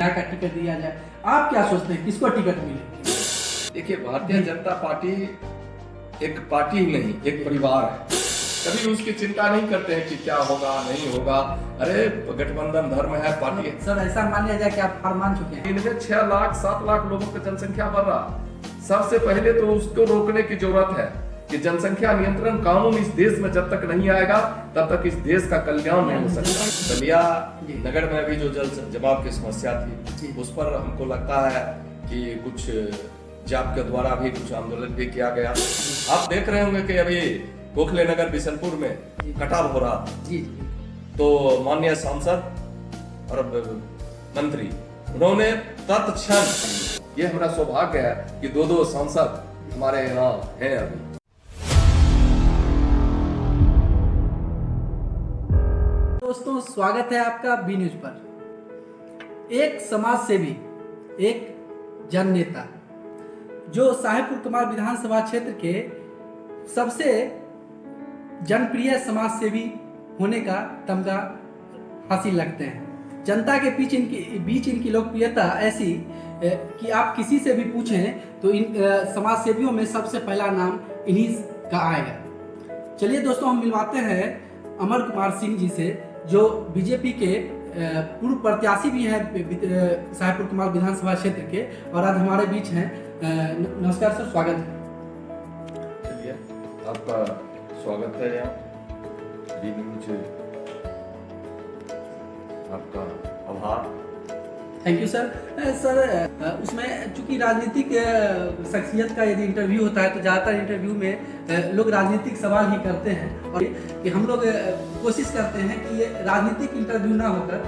का टिकट दिया जाए। आप क्या सोचते हैं किसको टिकट मिले? देखिए, भारतीय जनता पार्टी एक पार्टी ही नहीं, एक परिवार है। कभी उसकी चिंता नहीं करते हैं कि क्या होगा नहीं होगा। अरे गठबंधन धर्म है, पार्टी है। सर ऐसा मान लिया जाए कि आप हार मान चुके हैं। इनमें 6 लाख 7 लाख लोगों की जनसंख्या बढ़ रहा। सबसे पहले तो उसको रोकने की जरूरत है कि जनसंख्या नियंत्रण कानून इस देश में जब तक नहीं आएगा तब तक इस देश का कल्याण नहीं हो सकता। बलिया नगर में भी जो जल जमाव की समस्या थी, उस पर हमको लगता है कि कुछ जाप के द्वारा भी कुछ आंदोलन भी किया गया। आप देख रहे होंगे कि अभी गोखले नगर बिशनपुर में कटाव हो रहा, तो माननीय सांसद और मंत्री उन्होंने तत्क्षण, ये हमारा सौभाग्य है कि दो सांसद हमारे यहाँ हैं अभी। दोस्तों स्वागत है आपका बी न्यूज पर। एक समाज सेवी, एक जन नेता जो साहेबपुर कमाल विधानसभा क्षेत्र के सबसे जनप्रिय समाज सेवी होने का तमगा हासिल रखते हैं। जनता के बीच इनकी लोकप्रियता ऐसी कि आप किसी से भी पूछें तो इन समाज सेवियों में सबसे पहला नाम इन्हीं का आएगा। चलिए दोस्तों, हम मिलवाते हैं अमर कुमार सिंह जी से, जो बीजेपी के पूर्व प्रत्याशी भी हैं साहेबपुर कमाल विधानसभा क्षेत्र के, और आज हमारे बीच हैं। नमस्कार सर, स्वागत है। चलिए, आपका स्वागत है यहाँ बी न्यूज, आपका आभार। Thank you sir. सर उसमें चूंकि राजनीतिक शख्सियत का यदि इंटरव्यू होता है तो ज़्यादातर इंटरव्यू में लोग राजनीतिक सवाल ही करते हैं, और कि हम लोग कोशिश करते हैं कि ये राजनीतिक इंटरव्यू ना होकर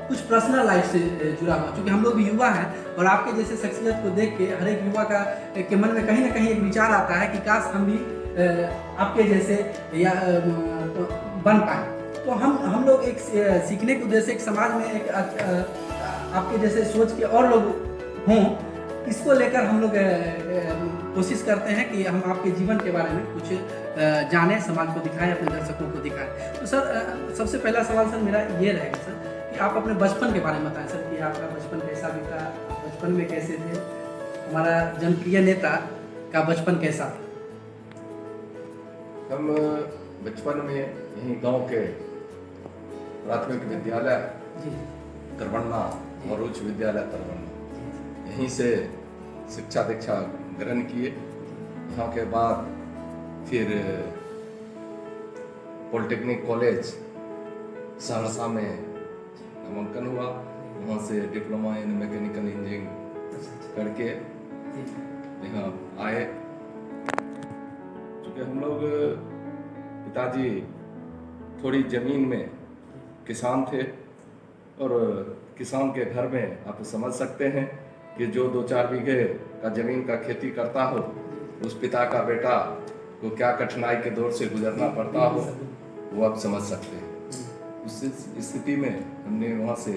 कुछ पर्सनल लाइफ से जुड़ा हुआ, क्योंकि हम लोग भी युवा हैं और आपके जैसे शख्सियत को देख के हर एक युवा के मन में कहीं ना कहीं एक विचार आता है कि काश हम भी आपके जैसे या बन पाए। तो हम लोग एक सीखने के उद्देश्य, एक समाज में एक आपके जैसे सोच के और लोग हों, इसको लेकर हम लोग कोशिश करते हैं कि हम आपके जीवन के बारे में कुछ जानें, समाज को दिखाएं, अपने दर्शकों को दिखाएं। तो सर सबसे पहला सवाल सर मेरा ये रहेगा सर कि आप अपने बचपन के बारे में बताएं सर, कि आपका बचपन कैसा बीता, बचपन में कैसे थे, हमारा जनप्रिय नेता का बचपन कैसा था? हम बचपन में यहीं गांव के प्राथमिक विद्यालय तरवन्ना और उच्च विद्यालय तरवन्ना, यहीं से शिक्षा दीक्षा ग्रहण किए। यहाँ के बाद फिर पॉलिटेक्निक कॉलेज सहरसा में नामांकन हुआ, वहाँ से डिप्लोमा इन मैकेनिकल इंजीनियरिंग करके यहाँ आए। चूँकि हम लोग पिताजी थोड़ी जमीन में किसान थे, और किसान के घर में आप समझ सकते हैं कि जो 2-4 बीघे का जमीन का खेती करता हो, उस पिता का बेटा को क्या कठिनाई के दौर से गुजरना पड़ता हो, वो आप समझ सकते हैं। उस स्थिति में हमने वहाँ से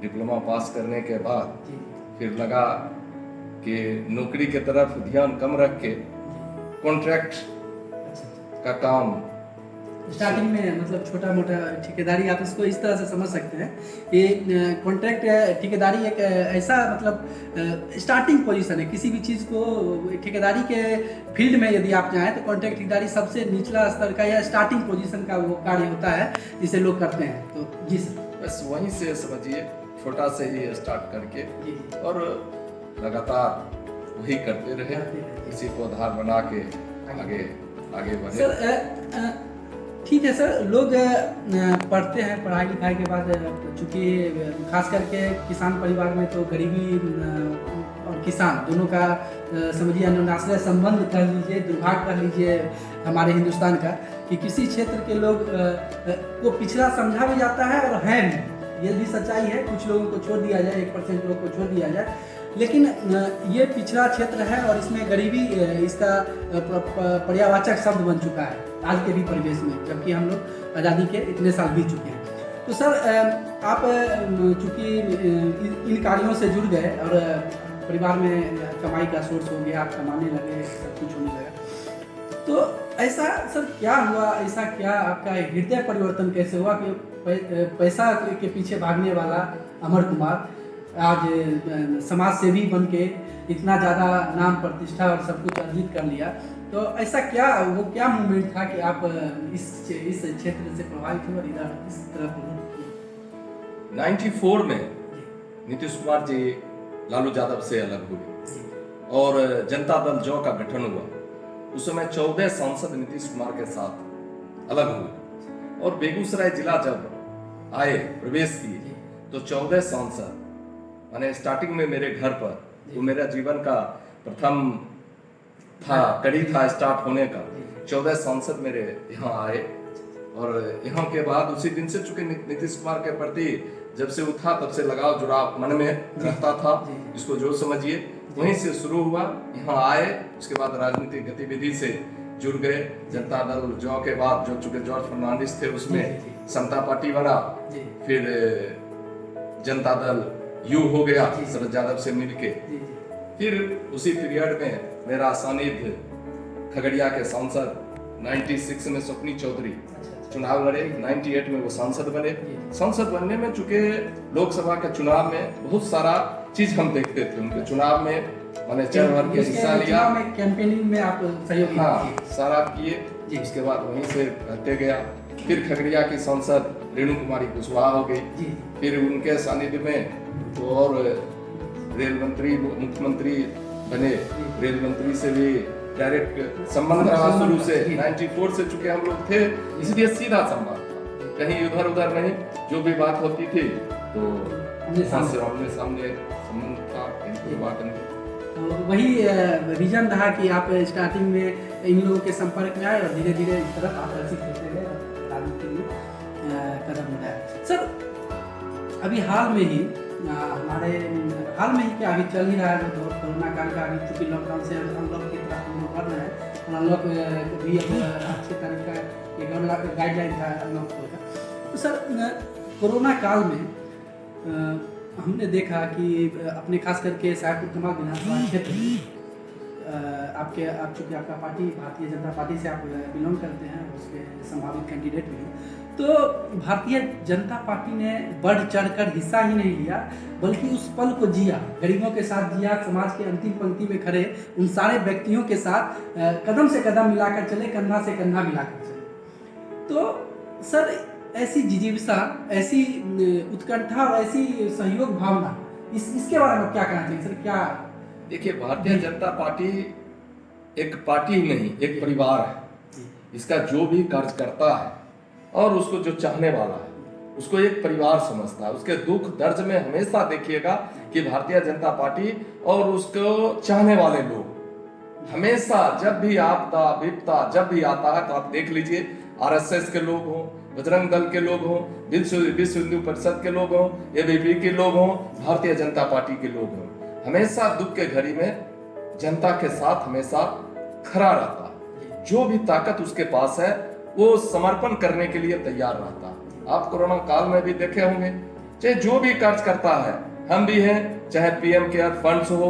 डिप्लोमा पास करने के बाद फिर लगा कि नौकरी की तरफ ध्यान कम रख के कॉन्ट्रैक्ट का काम, स्टार्टिंग में मतलब छोटा मोटा ठेकेदारी, आप इसको इस तरह से समझ सकते हैं कि कॉन्ट्रैक्ट ठेकेदारी एक ऐसा मतलब स्टार्टिंग पोजीशन है। किसी भी चीज़ को ठेकेदारी के फील्ड में यदि आप जाएं तो कॉन्ट्रैक्ट ठेकेदारी सबसे निचला स्तर का या स्टार्टिंग पोजीशन का वो कार्य होता है जिसे लोग करते हैं। तो जी सर, बस वहीं से समझिए, छोटा से ही स्टार्ट करके और लगातार वही करते रहे, इसी को आधार बना के आगे बढ़े। सर ठीक है सर, लोग पढ़ते हैं, पढ़ाई लिखाई के बाद चूँकि खास करके किसान परिवार में तो गरीबी और किसान दोनों का समझिए अनुनाश्रय संबंध कर लीजिए, दुर्भाग्य कर लीजिए हमारे हिंदुस्तान का, कि किसी क्षेत्र के लोग को पिछड़ा समझा भी जाता है और है भी, ये भी सच्चाई है। कुछ लोगों को छोड़ दिया जाए, 1% लोगों को छोड़ दिया जाए, लेकिन ये पिछड़ा क्षेत्र है और इसमें गरीबी इसका पर्यावाचक शब्द बन चुका है आज के भी परिवेश में, जबकि हम लोग आज़ादी के इतने साल बीत चुके हैं। तो सर आप चूँकि इन कार्यों से जुड़ गए और परिवार में कमाई का सोर्स हो गया, आप कमाने लगे, सब कुछ होने लगा, तो ऐसा सर क्या हुआ, ऐसा क्या आपका हृदय परिवर्तन कैसे हुआ कि पैसा के पीछे भागने वाला अमर कुमार आज समाज सेवी बन के इतना ज़्यादा नाम प्रतिष्ठा और सब कुछ अर्जित कर लिया, तो ऐसा क्या मूवमेंट था कि आप इस क्षेत्र से प्रभावित हुए और इधर इस तरफ रुख किए? 94 में नीतीश कुमार जी लालू यादव से अलग हुए और जनता दल जौ का गठन हुआ। उस समय 14 सांसद नीतीश कुमार के साथ अलग हुए और बेगूसराय जिला जब आए प्रवेश किए तो 14 सांसद, मैंने स्टार्टिंग में मेरे घर पर, वो मेरा जीवन का प्रथम था, कड़ी था स्टार्ट होने का। 14 सांसद मेरे यहाँ आए और यहाँ के बाद उसी दिन से चूंकि नीतीश कुमार के प्रति जब से उठा तब से लगाव जुड़ाव मन में रहता था, इसको जो समझिए वहीं से शुरू हुआ। यहाँ आए, उसके बाद राजनीतिक गतिविधि से जुड़ गए। जनता दल जौ के बाद जो चूंकि जॉर्ज फर्नांडिस थे उसमें समता पार्टी बना, फिर जनता दल यू हो गया शरद यादव से मिलके। फिर उसी पीरियड में मेरा सानिध्य खगड़िया के सांसद 96 में स्वप्नी चौधरी चुनाव लड़े, 98 में वो सांसद बने। सांसद बनने में चूंकि लोकसभा के चुनाव में बहुत सारा चीज हम देखते थे उनके चुनाव में, मैंने चढ़ भर के हिस्सा लिया, कैंपेनिंग में आप सहयोग सारा किए। उसके बाद वहीं से हटते गया। फिर खगड़िया की सांसद रेणु कुमारी कुशवाहा हो गई, फिर उनके सानिध्य में तो और रेल मंत्री मुख्यमंत्री बने। रेल मंत्री से भी डायरेक्ट संबंध रहा शुरू से, 94 से चुके हम लोग थे, इसलिए सीधा संवाद था, कहीं इधर उधर नहीं। जो भी बात होती थी तो आमने सामने संबंध था, कोई बात नहीं। तो वही रीजन रहा कि आप स्टार्टिंग में इन लोगों के संपर्क में आए और धीरे धीरे इस तरफ आकर्षित होते गए, राजनीति में कदम बढ़ाया। सर अभी हाल में ही क्या अभी चल ही रहा है तो कोरोना काल का, अभी चूंकि लॉकडाउन से हम लोग की तरफ हम लोग बढ़ रहे हैं, अनलॉक भी अब अच्छे तरीके का गाइडलाइन था अनलॉक का। तो सर कोरोना काल में हमने देखा कि अपने खास करके साहेबपुर कमाल विधानसभा क्षेत्र में आप चूँकि आपका पार्टी भारतीय जनता पार्टी से आप बिलोंग करते हैं, उसके संभावित कैंडिडेट भी हैं, तो भारतीय जनता पार्टी ने बढ़ चढ़कर हिस्सा ही नहीं लिया बल्कि उस पल को जिया, गरीबों के साथ जिया, समाज के अंतिम पंक्ति में खड़े उन सारे व्यक्तियों के साथ कदम से कदम मिलाकर चले, कंधा से कंधा मिलाकर चले। तो सर ऐसी जिजीविसा, ऐसी उत्कंठा और ऐसी सहयोग भावना, इसके बारे में क्या कहना चाहिए सर? क्या देखिए, भारतीय जनता पार्टी एक पार्टी ही नहीं, एक परिवार है। इसका जो भी कार्य करता है और उसको जो चाहने वाला है उसको एक परिवार समझता है। उसके दुख दर्द में हमेशा देखिएगा कि भारतीय जनता पार्टी और उसको चाहने वाले लोग हमेशा, जब भी आपदा विपदा जब भी आता है तो आप देख लीजिए, आरएसएस के लोग हों, बजरंग दल के लोग हों, विश्व हिंदू परिषद के लोग हों, एबीवी के लोग हों, भारतीय जनता पार्टी के लोग हों, हमेशा दुख के घड़ी में जनता के साथ हमेशा खड़ा रहता है। जो भी ताकत उसके पास है वो समर्पण करने के लिए तैयार रहता है। आप कोरोना काल में भी देखे होंगे, चाहे जो भी कार्य करता है, हम भी हैं, चाहे पीएम केयर फंड्स हो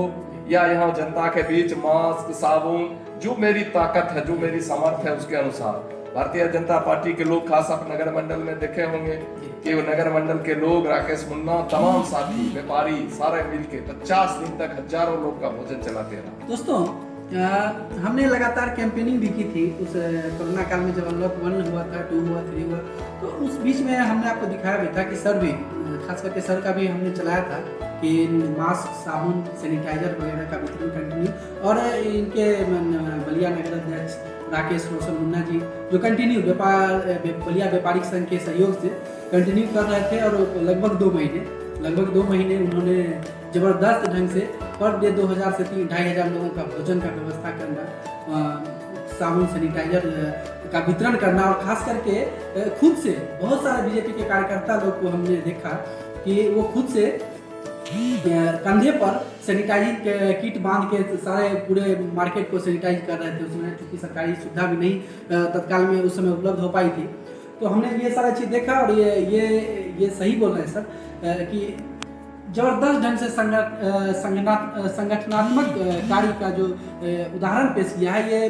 या यहाँ जनता के बीच मास्क, साबुन, जो मेरी ताकत है, जो मेरी सामर्थ्य है, उसके अनुसार भारतीय जनता पार्टी के लोग, खास आप नगर मंडल में देखे होंगे कि वो नगर मंडल के लोग, राकेश मुन्ना, तमाम साथी व्यापारी सारे मिलके 50 दिन तक हजारों लोग का भोजन चलाते रहा। दोस्तों हमने लगातार कैंपेनिंग भी की थी उस कोरोना काल में, जब अनलॉक 1 हुआ था, 2 हुआ, 3 हुआ, तो उस बीच में हमने आपको दिखाया भी था कि सर भी, खास करके सर का भी हमने चलाया था कि मास्क, साबुन, सैनिटाइजर वगैरह का वितरण कंटिन्यू, और इनके बलिया नगर अध्यक्ष राकेश रोशन मुन्ना जी जो कंटिन्यू बलिया व्यापारिक संघ के सहयोग से कंटिन्यू कर रहे थे, और लगभग 2 महीने उन्होंने जबरदस्त ढंग से पर डे 2000 से 2500 लोगों का भोजन का व्यवस्था करना, साबुन, सैनिटाइजर का वितरण करना, और खास करके खुद से बहुत सारे बीजेपी के कार्यकर्ता लोग को हमने देखा कि वो खुद से कंधे पर सैनिटाइजिंग किट बांध के सारे पूरे मार्केट को सैनिटाइज कर रहे थे। उसमें चूँकि सरकारी सुविधा भी नहीं तत्काल में उस समय उपलब्ध हो पाई थी, तो हमने ये सारा चीज़ देखा, और ये सही बोल रहे हैं सर कि जबरदस्त ढंग से संगठनात्मक कार्य का जो उदाहरण पेश किया है, ये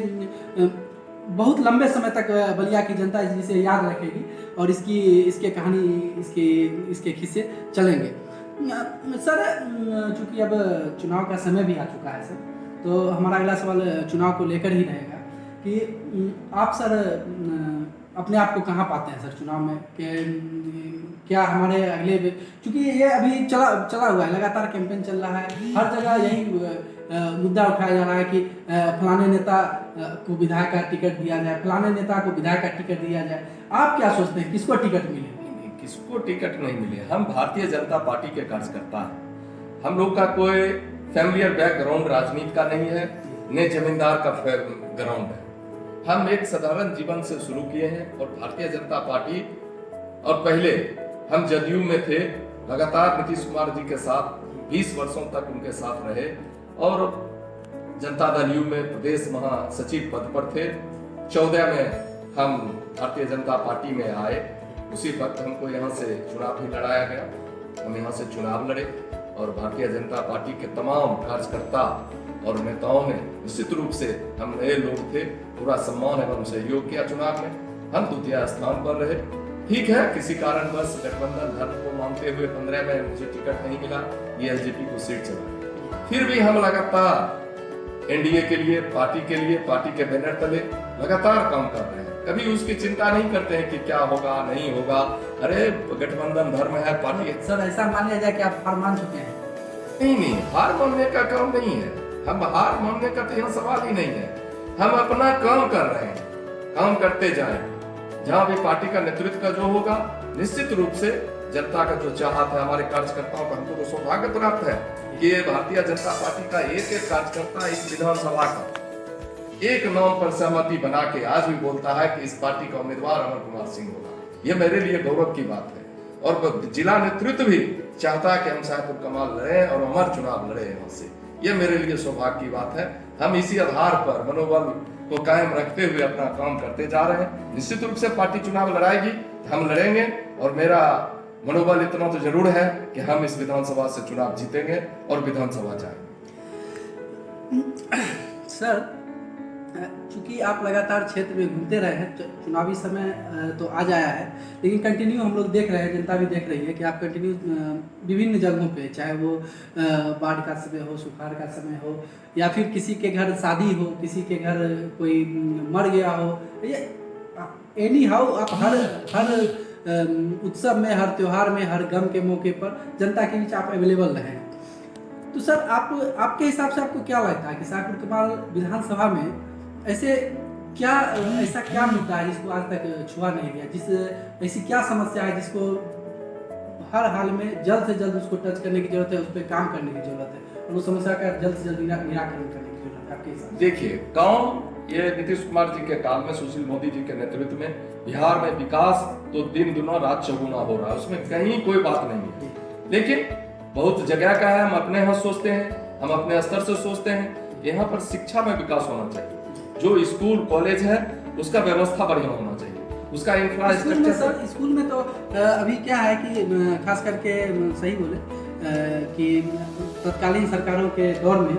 बहुत लंबे समय तक बलिया की जनता इसे याद रखेगी और इसके कहानी, इसके किस्से चलेंगे। सर चूंकि अब चुनाव का समय भी आ चुका है सर, तो हमारा अगला सवाल चुनाव को लेकर ही रहेगा कि आप सर अपने आप को कहाँ पाते हैं सर चुनाव में, कि क्या हमारे अगले चूंकि ये अभी चला हुआ है, लगातार कैंपेन चल रहा है, हर जगह यही मुद्दा उठाया जा रहा है कि फलाने नेता को विधायक का टिकट दिया जाए, फलाने नेता को विधायक का टिकट दिया जाए। आप क्या सोचते हैं किसको टिकट मिले? किसको टिकट नहीं मिले, हम भारतीय जनता पार्टी के कार्यकर्ता हैं। हम लोग का कोई फैमिलियर बैकग्राउंड राजनीति का नहीं है, न जमींदार का ग्राउंड है। हम एक साधारण जीवन से शुरू किए हैं और भारतीय जनता पार्टी, और पहले हम जदयू में थे, लगातार नीतीश कुमार जी के साथ 20 वर्षों तक उनके साथ रहे और जनता दल यू में प्रदेश महासचिव पद पर थे। 14 में हम भारतीय जनता पार्टी में आए, उसी वक्त हमको यहाँ से चुनाव भी लड़ाया गया, हम यहाँ से चुनाव लड़े और भारतीय जनता पार्टी के तमाम कार्यकर्ता और नेताओं ने निश्चित रूप से, हम नए लोग थे, पूरा सम्मान एवं सहयोग किया चुनाव में। हम द्वितीय स्थान पर रहे। ठीक है, किसी कारणवश गठबंधन धर्म को मानते हुए 15 में मुझे टिकट नहीं मिला, ये एलजेपी को सीट चला। फिर भी हम लगातार एनडीए के लिए, पार्टी के बैनर तले लगातार काम कर रहे हैं। कभी उसकी चिंता नहीं करते हैं कि क्या होगा नहीं होगा, अरे गठबंधन धर्म है, पार्टी। सर ऐसा मान लिया जाए कि आप हार मान चुके हैं? नहीं, हार मानने का काम नहीं है, हम हार मानने का तो यहाँ सवाल ही नहीं है। हम अपना काम कर रहे हैं, काम करते जाएं। जहां भी पार्टी का नेतृत्व का जो होगा, निश्चित रूप से जनता का जो चाहत है, हमारे कार्यकर्ताओं का, हमको तो सौभाग्य प्राप्त है कि ये भारतीय जनता पार्टी का एक एक कार्यकर्ता इस विधानसभा का एक नाम पर सहमति बना के आज भी बोलता है कि इस पार्टी का उम्मीदवार अमर कुमार सिंह होगा। ये मेरे लिए गौरव की बात है और जिला नेतृत्व भी चाहता है कि हम साहेबपुर कमाल लड़े और अमर चुनाव लड़े यहाँ से। ये मेरे लिए सौभाग्य की बात है। हम इसी आधार पर मनोबल को कायम रखते हुए अपना काम करते जा रहे हैं। निश्चित रूप से पार्टी चुनाव लड़ाएगी, हम लड़ेंगे और मेरा मनोबल इतना तो जरूर है कि हम इस विधानसभा से चुनाव जीतेंगे और विधानसभा जाएंगे। सर चूंकि आप लगातार क्षेत्र में घूमते रहे हैं, चुनावी समय तो आ जाया है, लेकिन कंटिन्यू हम लोग देख रहे हैं, जनता भी देख रही है कि आप कंटिन्यू विभिन्न जगहों पे, चाहे वो बाढ़ का समय हो, सुखाड़ का समय हो, या फिर किसी के घर शादी हो, किसी के घर कोई मर गया हो, ये एनी हाउ आप हर उत्सव में, हर त्योहार में, हर गम के मौके पर जनता के बीच आप अवेलेबल रहे। तो सर आपके हिसाब से आपको क्या लगता है कि साहेबपुर कमाल विधानसभा में ऐसा क्या मुद्दा है जिसको आज तक छुआ नहीं गया, ऐसी क्या समस्या है जिसको हर हाल में जल्द से जल्द उसको टच करने की जरूरत है, उस पर काम करने की जरूरत है और उस समस्या का जल्द से जल्द निराकरण करने की जरूरत है आपके हिसाब से? देखिए, काम ये नीतीश कुमार जी के काल में, सुशील मोदी जी के नेतृत्व में बिहार में विकास तो दिन दुना रात चौगुना हो रहा है, उसमें कहीं कोई बात नहीं है। लेकिन बहुत जगह का है, हम अपने यहाँ सोचते हैं, हम अपने स्तर से सोचते हैं। यहाँ पर शिक्षा में विकास होना चाहिए, जो स्कूल कॉलेज है उसका व्यवस्था बढ़िया होना चाहिए, उसका इंफ्रास्ट्रक्चर। स्कूल में तो अभी क्या है कि खास करके सही बोले कि तत्कालीन सरकारों के दौर में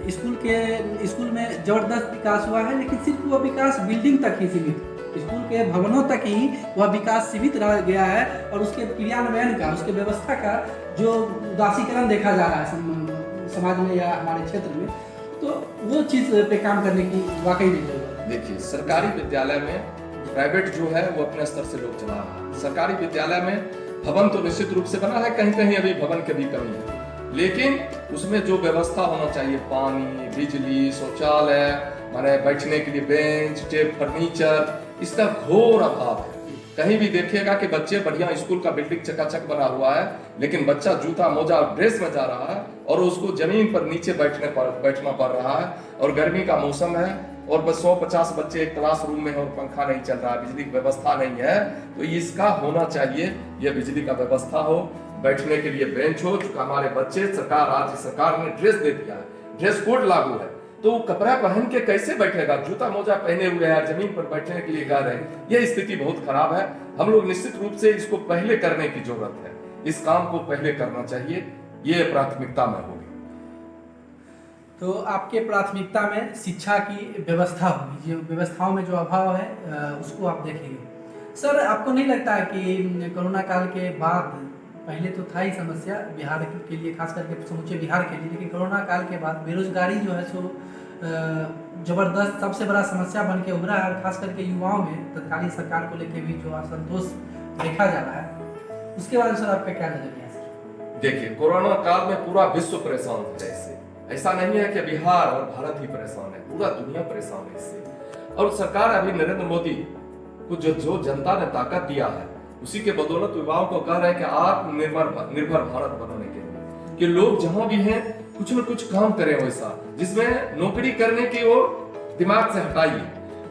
स्कूल में जबरदस्त विकास हुआ है, लेकिन सिर्फ वह विकास बिल्डिंग तक ही सीमित, स्कूल के भवनों तक ही वह विकास सीमित रह गया है और उसके क्रियान्वयन का, उसके व्यवस्था का जो उदासीकरण देखा जा रहा है समाज में या हमारे क्षेत्र में, तो वो चीज पे काम करने की वाकई नहीं जरूरत है। देखिए, सरकारी विद्यालय में, प्राइवेट जो है वो अपने स्तर से लोग चला रहा है। सरकारी विद्यालय में भवन तो निश्चित रूप से बना है, कहीं कहीं अभी भवन की भी कमी है, लेकिन उसमें जो व्यवस्था होना चाहिए, पानी, बिजली, शौचालय, माने बैठने के लिए बेंच, टेप, फर्नीचर, इसका घोर अभाव है। कहीं भी देखिएगा कि बच्चे बढ़िया स्कूल का बिल्डिंग चकाचक बना हुआ है, लेकिन बच्चा जूता मोजा ड्रेस में जा रहा है और उसको जमीन पर नीचे बैठना पड़ रहा है। और गर्मी का मौसम है और बस 150 बच्चे एक क्लास रूम में है और पंखा नहीं चल रहा है, बिजली की व्यवस्था नहीं है। तो इसका होना चाहिए, यह बिजली का व्यवस्था हो, बैठने के लिए बेंच हो। चूंकि हमारे बच्चे, सरकार, राज्य सरकार ने ड्रेस दे दिया है, ड्रेस कोड लागू है, तो वो कपड़ा पहन के कैसे बैठेगा? जूता मोजा पहने हुए है, जमीन पर बैठने के लिए कह रहे हैं। यह स्थिति बहुत खराब है। हम लोग निश्चित रूप से इसको पहले करने की जरूरत है, इस काम को पहले करना चाहिए, ये प्राथमिकता में होगी। तो आपके प्राथमिकता में शिक्षा की व्यवस्था होगी, जो व्यवस्थाओं में जो अभाव है उसको आप देखेंगे। सर आपको नहीं लगता है कि कोरोना काल के बाद पहले तो था ही समस्या बिहार के लिए, खास करके समूचे बिहार के लिए, लेकिन कोरोना काल के बाद बेरोजगारी जो है सो जबरदस्त सबसे बड़ा समस्या बन के उभरा है। और खास करके युवाओं में तत्कालीन सरकार को लेकर भी जो असंतोष देखा जा रहा है, उसके बारे में सर आपका क्या नजरिया है सर? देखिए, कोरोना काल में पूरा विश्व परेशान है इससे। ऐसा नहीं है कि बिहार और भारत ही परेशान है, पूरा दुनिया परेशान है इससे। और सरकार अभी नरेंद्र मोदी को जो जनता ने ताकत दिया है, उसी के बदौलत युवाओं को कह रहे हैं कि आत्मनिर्भर भारत बनाने के लिए कि लोग जहां भी हैं कुछ न कुछ काम करें वैसा, जिसमें नौकरी करने की ओर दिमाग से हटाइए,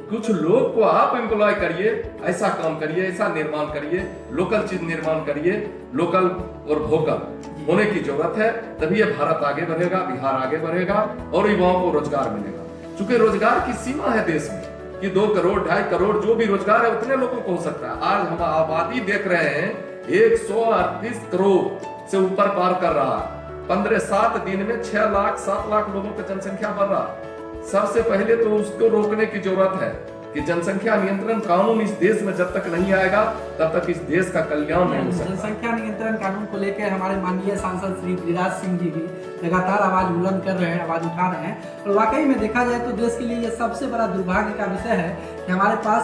कुछ लोग को आप एम्प्लॉय करिए, ऐसा काम करिए, ऐसा निर्माण करिए, लोकल चीज निर्माण करिए, लोकल और वोकल होने की जरूरत है। तभी ये भारत आगे बढ़ेगा, बिहार आगे बढ़ेगा और युवाओं को रोजगार मिलेगा। चूंकि रोजगार की सीमा है देश में कि 2 करोड़ 2.5 करोड़ जो भी रोजगार है उतने लोगों को हो सकता है। आज हम आबादी देख रहे हैं 138 करोड़ से ऊपर पार कर रहा है। 15-7 दिन में 6 लाख 7 लाख लोगों की जनसंख्या बढ़ रहा है। सबसे पहले तो उसको रोकने की जरूरत है कि जनसंख्या नियंत्रण कानून इस देश में जब तक नहीं आएगा तब तक इस देश का कल्याण नहीं हो सकता। जनसंख्या नियंत्रण कानून को लेकर हमारे माननीय सांसद श्री गिरिराज सिंह जी भी लगातार आवाज बुलंद कर रहे हैं, आवाज उठा रहे हैं। और वाकई में देखा जाए तो देश के लिए यह सबसे बड़ा दुर्भाग्य का विषय है कि हमारे पास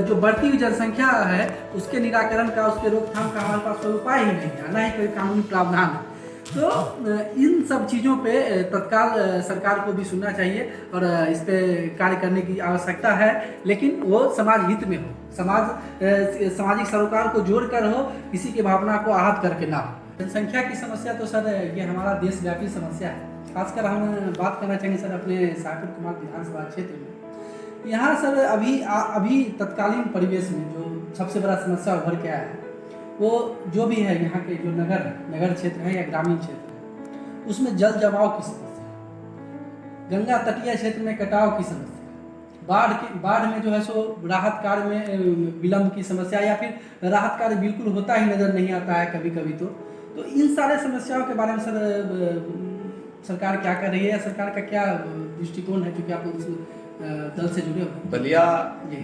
जो बढ़ती हुई जनसंख्या है उसके निराकरण का, उसके रोकथाम का हमारे पास कोई उपाय ही नहीं है, ना ही कोई कानूनी प्रावधान है। तो इन सब चीज़ों पे तत्काल सरकार को भी सुनना चाहिए और इस पे कार्य करने की आवश्यकता है, लेकिन वो समाज हित में हो, सामाजिक सरोकार को जोड़कर हो, किसी की भावना को आहत करके ना हो। जनसंख्या की समस्या तो सर ये हमारा देशव्यापी समस्या है। खासकर हम बात करना चाहेंगे सर अपने शाहपुर कुमार विधानसभा क्षेत्र में। यहाँ सर अभी तत्कालीन परिवेश में जो सबसे बड़ा समस्या उभर के आया है वो जो भी है यहाँ के जो नगर क्षेत्र है या ग्रामीण क्षेत्र है, उसमें जल जमाव की समस्या, गंगा तटीय क्षेत्र में कटाव की समस्या, बाढ़ में जो है सो राहत कार्य में विलंब की समस्या, या फिर राहत कार्य बिल्कुल होता ही नजर नहीं आता है कभी कभी। तो इन सारे समस्याओं के बारे में सर सरकार क्या कर रही है, सरकार का क्या दृष्टिकोण है, क्योंकि आप उस दल से जुड़े हो? बलिया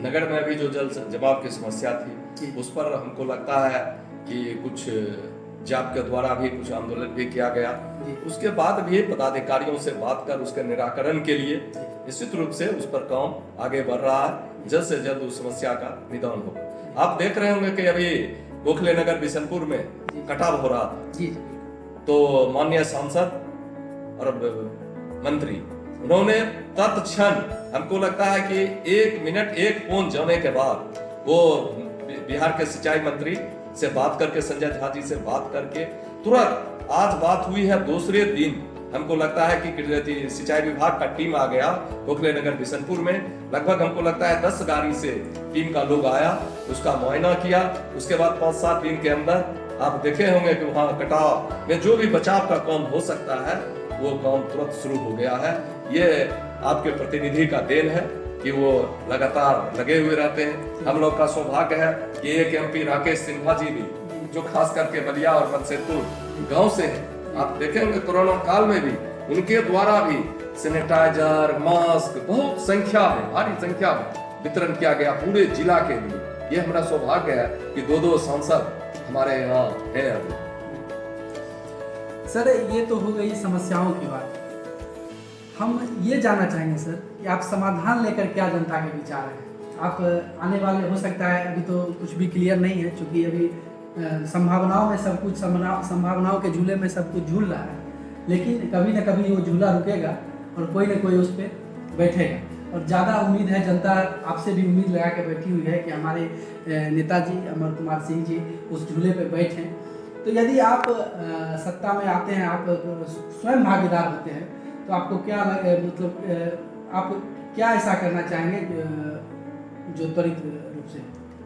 नगर में भी जो जल जमाव की समस्या थी उस पर हमको लगता है कि कुछ जाप के द्वारा भी कुछ आंदोलन भी किया गया। उसके बाद भी पदाधिकारियों से बात कर उसके निराकरण के लिए निश्चित रूप से उस पर काम आगे बढ़ रहा है। जल्द से जल्द उस समस्या का निदान होगा। आप देख रहे होंगे कि अभी गोखले नगर बिशनपुर में कटाव हो रहा था, तो माननीय सांसद और मंत्री उन्होंने तत्क्षण, हमको लगता है कि 1 मिनट 1 फोन जाने के बाद वो बिहार के सिंचाई मंत्री से बात करके, संजय झा जी से बात करके तुरंत, आज बात हुई है दूसरे दिन, हमको लगता है कि सिंचाई विभाग का टीम आ गया गोखले नगर बिशनपुर में। लगभग हमको लगता है 10 गाड़ी से टीम का लोग आया, उसका मुआयना किया। उसके बाद 5-7 दिन के अंदर आप देखे होंगे कि वहाँ कटाव में जो भी बचाव का काम हो सकता है वो काम तुरंत शुरू हो गया है। ये आपके प्रतिनिधि का देन है कि वो लगातार लगे हुए रहते हैं। हम लोग का सौभाग्य है कि एक MP राकेश सिन्हा जी भी, जो खास करके बलिया और मनसेपुर गांव से हैं, आप देखेंगे कोरोना काल में भी उनके द्वारा भी सैनिटाइजर, मास्क बहुत संख्या में, भारी संख्या में वितरण किया गया पूरे जिला के लिए। ये हमारा सौभाग्य है कि 2 सांसद हमारे यहाँ है। अभी सर ये तो हो गई समस्याओं की बात। हम ये जानना चाहेंगे सर कि आप समाधान लेकर क्या जनता के विचार हैं? आप आने वाले, हो सकता है अभी तो कुछ भी क्लियर नहीं है, क्योंकि अभी संभावनाओं में सब कुछ, संभावनाओं के झूले में सब कुछ झूल रहा है, लेकिन कभी ना कभी वो झूला रुकेगा और कोई ना कोई उस पर बैठेगा। और ज़्यादा उम्मीद है, जनता आपसे भी उम्मीद लगा के बैठी हुई है कि हमारे नेताजी अमर कुमार सिंह जी उस झूले पर बैठें। तो यदि आप सत्ता में आते हैं, आप स्वयं भागीदार होते हैं, तो आपको क्या मतलब आप क्या ऐसा करना चाहेंगे जो त्वरित रूप से?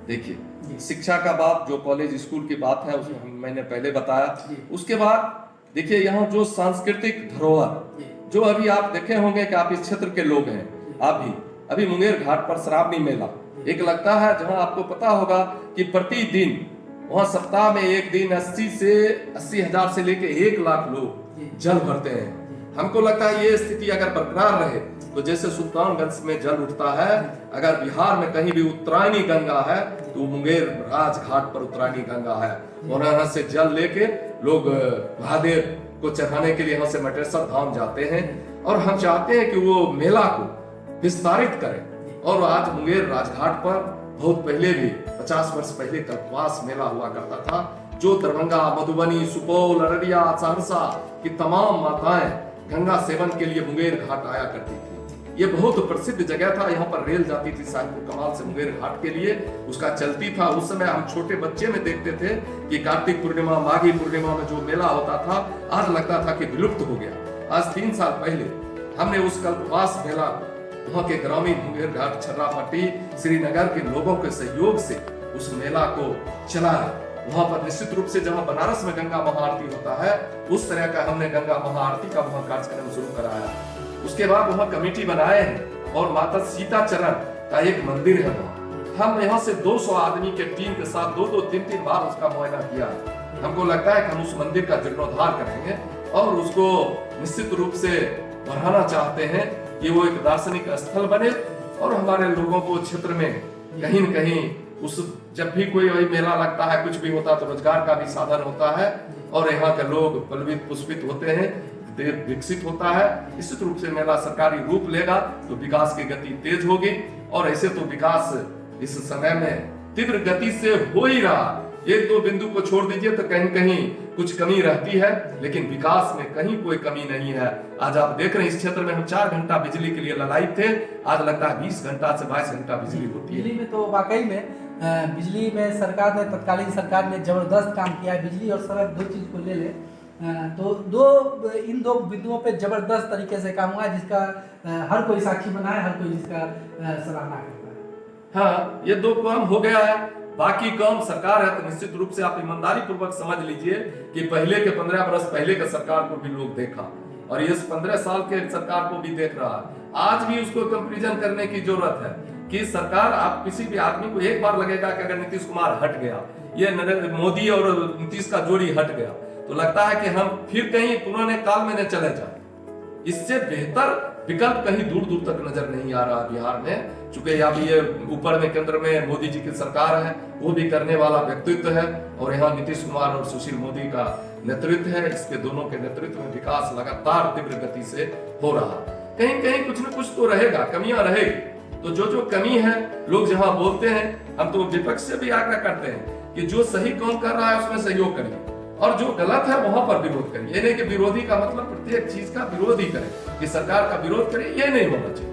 देखिए, शिक्षा का बात, जो कॉलेज स्कूल की बात है उसमें मैंने पहले बताया। उसके बाद देखिए, यहाँ जो सांस्कृतिक धरोहर, जो अभी आप देखे होंगे कि आप इस क्षेत्र के लोग हैं, आप भी अभी मुंगेर घाट पर श्रावणी मेला एक लगता है, जहाँ आपको पता होगा कि प्रतिदिन वहाँ सप्ताह में एक दिन 80 हजार से लेके 1 लाख लोग जल भरते हैं। हमको लगता है ये स्थिति अगर बरकरार रहे तो जैसे सुल्तानगंज में जल उठता है, अगर बिहार में कहीं भी उत्तरायणी गंगा है तो मुंगेर राजघाट पर उत्तरायणी गंगा है। और यहाँ से जल लेके लोग महादेव को चढ़ाने के लिए यहाँ से मटेश्वर धाम जाते हैं। और हम चाहते हैं कि वो मेला को विस्तारित करें। और आज मुंगेर राजघाट पर बहुत पहले भी 50 वर्ष पहले कल्पवास मेला हुआ करता था, जो दरभंगा, मधुबनी, सुपौल, अररिया, सहरसा की तमाम माताएं गंगा सेवन के लिए मुंगेर घाट आया करती थी। ये बहुत प्रसिद्ध जगह था। यहाँ पर रेल जाती थी साहिबपुर कमाल से मुंगेर घाट के लिए, उसका चलती था। उस समय हम छोटे बच्चे में देखते थे कि कार्तिक पूर्णिमा, माघी पूर्णिमा में जो मेला होता था, आज लगता था कि विलुप्त हो गया। आज 3 साल पहले हमने उस कल्पवास मेला वहाँ के ग्रामीण मुंगेर घाट, छर्रापट्टी, श्रीनगर के लोगों के सहयोग से उस मेला को चलाया। वहां पर निश्चित रूप से जहां बनारस में गंगा महाआरती होता है, उस तरह का हमने गंगा महाआरती का वहां कार्यक्रम शुरू कराया। उसके बाद वहां कमेटी बनाए हैं और माता सीता चरण का एक मंदिर है वहां। हम यहाँ से 200 आदमी के टीम के साथ 2-2, 3-3 बार उसका मुआयना किया। हमको लगता है कि हम उस मंदिर का जीर्णोद्धार करेंगे और उसको निश्चित रूप से बढ़ाना चाहते हैं कि वो एक दार्शनिक स्थल बने और हमारे लोगों को क्षेत्र में कहीं न कहीं उस जब भी कोई वही मेला लगता है, कुछ भी होता है तो रोजगार का भी साधन होता है और यहाँ के लोग पलवित पुष्पित होते हैं, देश विकसित होता है। निश्चित रूप से मेला सरकारी रूप लेगा तो विकास की गति तेज होगी। और ऐसे तो विकास इस समय में तीव्र गति से हो ही रहा। 1-2 बिंदु को छोड़ दीजिए तो कहीं कहीं कुछ कमी रहती है, लेकिन विकास में कहीं कोई कमी नहीं है। आज आप देख रहे हैं इस क्षेत्र में हम 4 घंटा बिजली के लिए ललायित थे, आज लगता है 20 घंटा से 22 घंटा बिजली होती है। बिजली में तो वाकई में बिजली में सरकार ने, तत्कालीन सरकार ने जबरदस्त काम किया है। बिजली और सड़क 2 चीज को ले ले तो इन 2 बिंदुओं पे जबरदस्त तरीके से काम हुआ है, जिसका हर कोई साक्षी बना है, हर कोई जिसका सराहना करता है। हाँ, ये 2 काम हो गया है। बाकी काम सरकार है तो निश्चित रूप से आप ईमानदारी पूर्वक समझ लीजिए कि पहले के 15 वर्ष पहले के सरकार को भी लोग देखा और ये 15 साल के सरकार को भी देख रहा है। आज भी उसको कंपैरिजन करने की जरूरत है कि सरकार, आप किसी भी आदमी को एक बार लगेगा कि अगर नीतीश कुमार हट गया, ये नरेंद्र मोदी और नीतीश का जोड़ी हट गया, तो लगता है कि हम फिर कहीं पुराने काल में न चले जाए। इससे बेहतर विकल्प कहीं दूर दूर तक नजर नहीं आ रहा बिहार में। चूंकि अब ये ऊपर में केंद्र में मोदी जी की सरकार है, वो भी करने वाला व्यक्तित्व है और यहाँ नीतीश कुमार और सुशील मोदी का नेतृत्व है। इसके दोनों के नेतृत्व में विकास लगातार तीव्र गति से हो रहा। कहीं कहीं कुछ न कुछ तो रहेगा, कमियां रहेगी। तो जो कमी है, लोग जहां बोलते हैं, हम तो विपक्ष से भी आग्रह करते हैं कि जो सही काम कर रहा है उसमें सहयोग करिए और जो गलत है वहां पर विरोध करिए। ये नहीं कि विरोधी का मतलब प्रत्येक चीज का विरोध ही करें, कि सरकार का विरोध करें, ये नहीं होना चाहिए।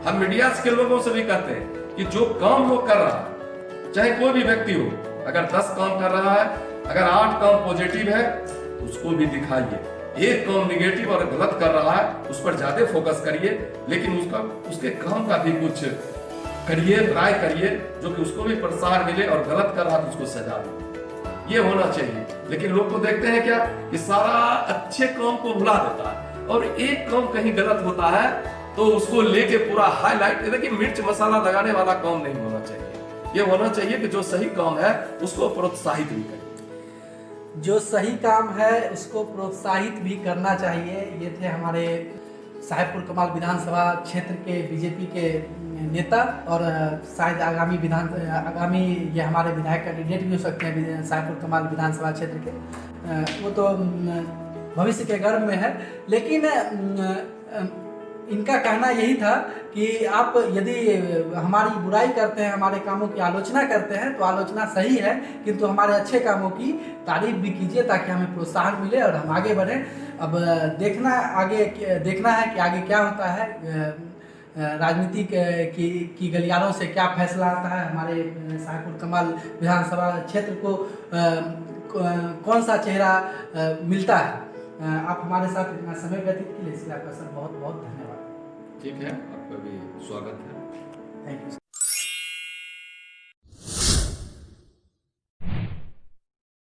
हम मीडिया के लोगों से भी कहते हैं कि जो काम वो कर रहा है, चाहे कोई भी व्यक्ति हो, अगर 10 काम कर रहा है, अगर 8 काम पॉजिटिव है, उसको भी दिखाइए। एक काम निगेटिव और गलत कर रहा है, उस पर ज्यादा फोकस करिए, लेकिन उसके काम का भी कुछ करिए, ट्राई करिए, जो कि उसको भी प्रोत्साहन मिले और गलत कर रहा है तो उसको सजा दे। ये होना चाहिए। लेकिन लोग को देखते हैं क्या कि सारा अच्छे काम को भुला देता है और एक काम कहीं गलत होता है तो उसको लेके पूरा हाईलाइट। देखिए, मिर्च मसाला लगाने वाला काम नहीं होना चाहिए। ये होना चाहिए कि जो सही काम है उसको प्रोत्साहित भी करें। जो सही काम है उसको प्रोत्साहित भी करना चाहिए। ये थे हमारे साहिबपुर कमाल विधानसभा क्षेत्र के बीजेपी के नेता और शायद आगामी ये हमारे विधायक कैंडिडेट भी हो सकते हैं साहिबपुर कमाल विधानसभा क्षेत्र के। वो तो भविष्य के गर्भ में है, लेकिन इनका कहना यही था कि आप यदि हमारी बुराई करते हैं, हमारे कामों की आलोचना करते हैं तो आलोचना सही है, किंतु हमारे अच्छे कामों की तारीफ भी कीजिए ताकि हमें प्रोत्साहन मिले और हम आगे बढ़ें। अब देखना है कि आगे क्या होता है, राजनीति की गलियारों से क्या फैसला आता है। हमारे साहिबपुर कमाल विधानसभा क्षेत्र को कौन सा चेहरा मिलता है। आप हमारे साथ इतना समय व्यतीत किए, इसलिए आपका सर बहुत बहुत धन्यवाद। ठीक है, आपका भी स्वागत है। Thank you.